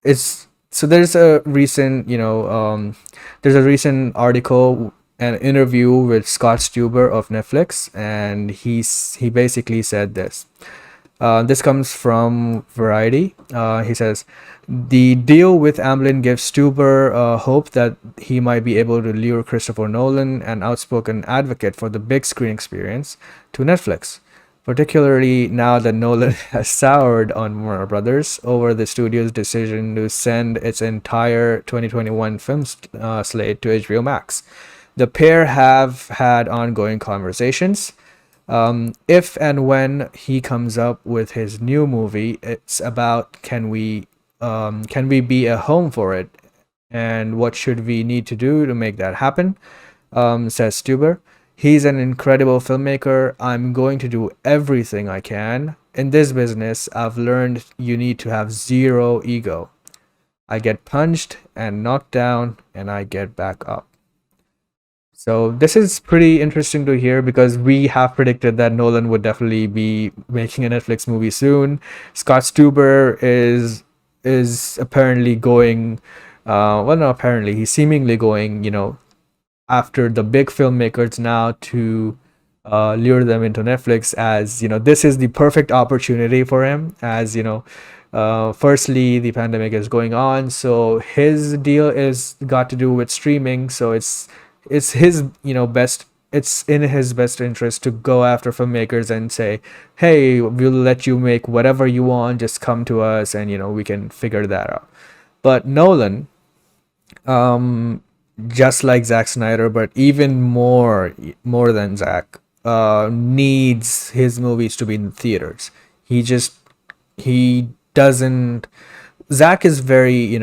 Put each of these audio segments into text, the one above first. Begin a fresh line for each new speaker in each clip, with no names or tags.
it's so there's a recent there's a recent article an interview with Scott Stuber of Netflix, and he basically said this. This comes from Variety. He says, the deal with Amblin gives Stuber hope that he might be able to lure Christopher Nolan, an outspoken advocate for the big screen experience, to Netflix, particularly now that Nolan has soured on Warner Brothers over the studio's decision to send its entire 2021 film slate to HBO Max. The pair have had ongoing conversations. If and when he comes up with his new movie, it's about can we be a home for it, and what should we need to do to make that happen? Says Stuber. He's an incredible filmmaker. I'm going to do everything I can. In this business, I've learned you need to have zero ego. I get punched and knocked down, and I get back up. So this is pretty interesting to hear because we have predicted that Nolan would definitely be making a Netflix movie soon. Scott Stuber is apparently going, well, not apparently, he's seemingly going, after the big filmmakers now to lure them into Netflix. As this is the perfect opportunity for him. As firstly, the pandemic is going on, so his deal is got to do with streaming. So it's his best. It's in his best interest to go after filmmakers and say, "Hey, we'll let you make whatever you want. Just come to us, and we can figure that out." But Nolan, um, just like Zack Snyder, but even more than Zack, needs his movies to be in theaters. He just he doesn't. Zack is very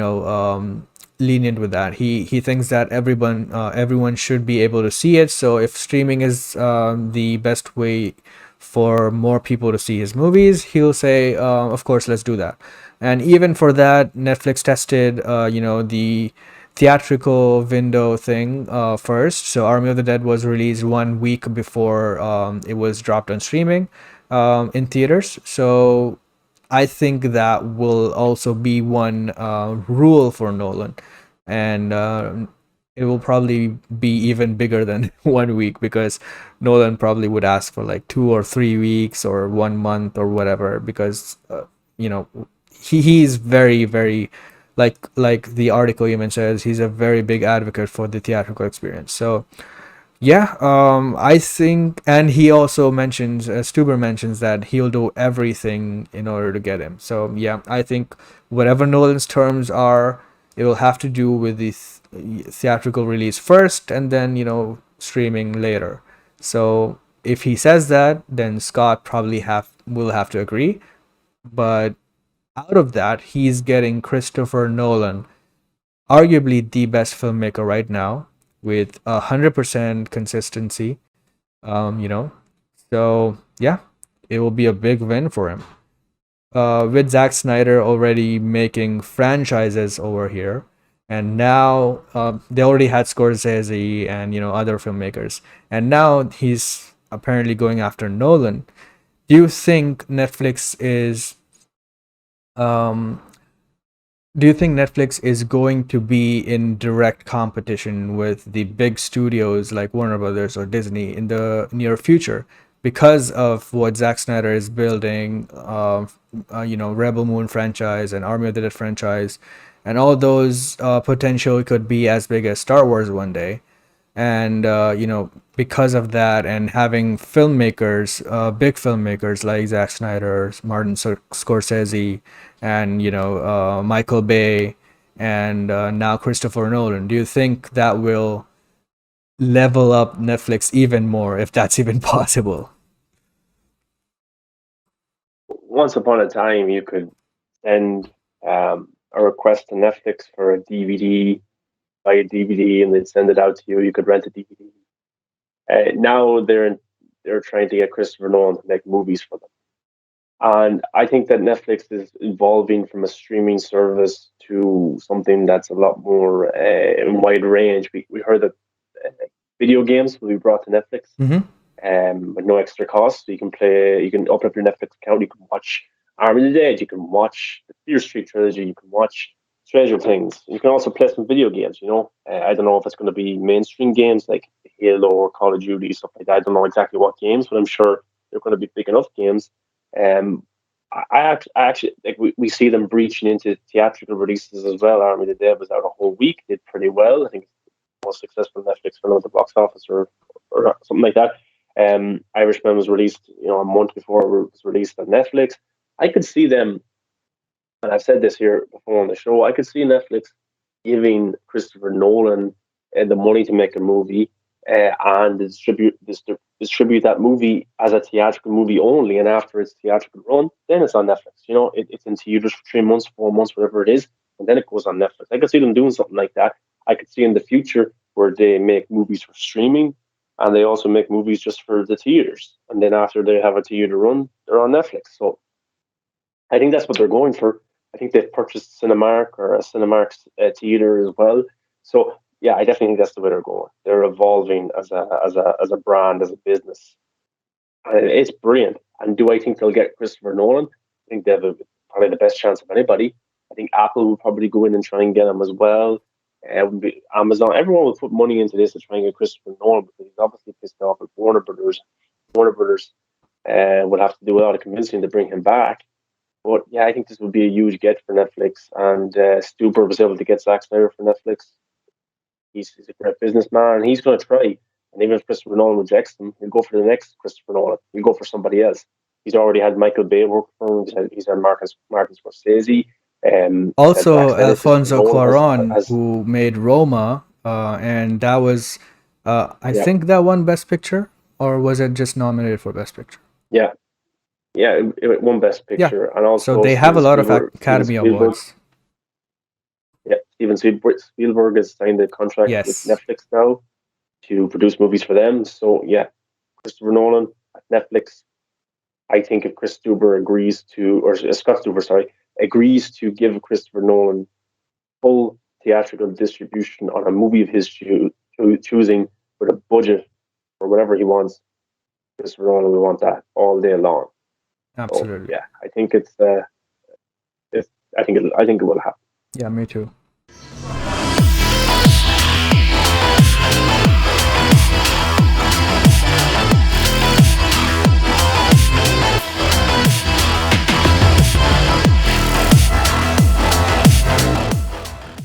lenient with that. He thinks that everyone should be able to see it. So if streaming is the best way for more people to see his movies, he'll say, of course, let's do that. And even for that, Netflix tested, the theatrical window thing first. So Army of the Dead was released 1 week before it was dropped on streaming in theaters. So I think that will also be one rule for Nolan, and it will probably be even bigger than 1 week because Nolan probably would ask for like 2 or 3 weeks or 1 month or whatever because you know he's very like the article you mentioned says he's a very big advocate for the theatrical experience. So yeah, I think, and he also mentions, Stuber mentions that he'll do everything in order to get him. So yeah, I think whatever Nolan's terms are, it will have to do with the theatrical release first, and then streaming later. So if he says that, then Scott probably have will have to agree. But out of that, he's getting Christopher Nolan, arguably the best filmmaker right now, with 100% consistency. Um, you know, so yeah, it will be a big win for him. With Zack Snyder already making franchises over here, and now they already had Scorsese and other filmmakers, and now he's apparently going after Nolan. Do you think Netflix is um, do you think Netflix is going to be in direct competition with the big studios like Warner Brothers or Disney in the near future because of what Zack Snyder is building? Rebel Moon franchise and Army of the Dead franchise, and all those potential could be as big as Star Wars one day. And because of that, and having filmmakers, big filmmakers like Zack Snyder, Scorsese, and Michael Bay, and now Christopher Nolan, do you think that will level up Netflix even more, if that's even possible?
Once upon a time, you could send a request to Netflix for a DVD, buy a DVD, and they'd send it out to you. You could rent a DVD. Now they're trying to get Christopher Nolan to make movies for them. And I think that Netflix is evolving from a streaming service to something that's a lot more wide range. We heard that uh, video games will be brought to Netflix
Mm-hmm.
with no extra cost. So you can open up your Netflix account, you can watch Army of the Dead, you can watch the Fear Street trilogy, you can watch Stranger Things. You can also play some video games. I don't know if it's going to be mainstream games like Halo or Call of Duty, stuff like that. I don't know exactly what games, but I'm sure they're going to be big enough games. Um, I actually like we see them breaching into theatrical releases as well. Army of the Dead was out a whole week, did pretty well. I think it's the most successful Netflix film at the box office, or something like that. Irishman was released, a month before it was released on Netflix. I could see them, and I've said this here before on the show. I could see Netflix giving Christopher Nolan the money to make a movie and distribute that movie as a theatrical movie only, and after its theatrical run, then it's on Netflix. It's in theaters for 3 months, 4 months, whatever it is, and then it goes on Netflix. I could see them doing something like that. I could see in the future where they make movies for streaming, and they also make movies just for the theaters, and then after they have a theater run, they're on Netflix. So I think that's what they're going for. I think they've purchased Cinemark or a Cinemark theater as well. So yeah, I definitely think that's the way they're going. They're evolving as a brand, as a business. And it's brilliant. And do I think they'll get Christopher Nolan? I think they have probably the best chance of anybody. I think Apple will probably go in and try and get him as well. Amazon, everyone will put money into this to try and get Christopher Nolan because he's obviously pissed off at Warner Brothers. Warner Brothers would have to do a lot of convincing to bring him back. But yeah, I think this would be a huge get for Netflix. And Stuber was able to get Zack Snyder for Netflix. He's a great businessman, and he's going to try. And even if Christopher Nolan rejects him, he'll go for the next Christopher Nolan. He'll go for somebody else. He's already had Michael Bay work for him. He's had Martin Scorsese. He's had Zack
Also,
Snyder. Christopher
Alfonso
Nolan
Cuarón,
has
who made Roma, and that was, I
yeah,
think that won Best Picture, or was it just nominated for Best Picture?
yeah, yeah. It won Best
Yeah.
Picture, and
So
also
they have a
Steven
lot of
Spielberg. Steven
Academy
Spielberg.
Awards.
Yeah, Spielberg has signed a contract with
Yes,
Netflix now to produce movies for them. So yeah, Christopher Nolan at Netflix. I think if Chris Stuber agrees to, or Scott Stuber, sorry, agrees to give Christopher Nolan full theatrical distribution on a movie of his choosing with a budget or whatever he wants, Christopher Nolan will want that all day long. So
absolutely.
yeah, I think it's I think it will happen.
Yeah, me too.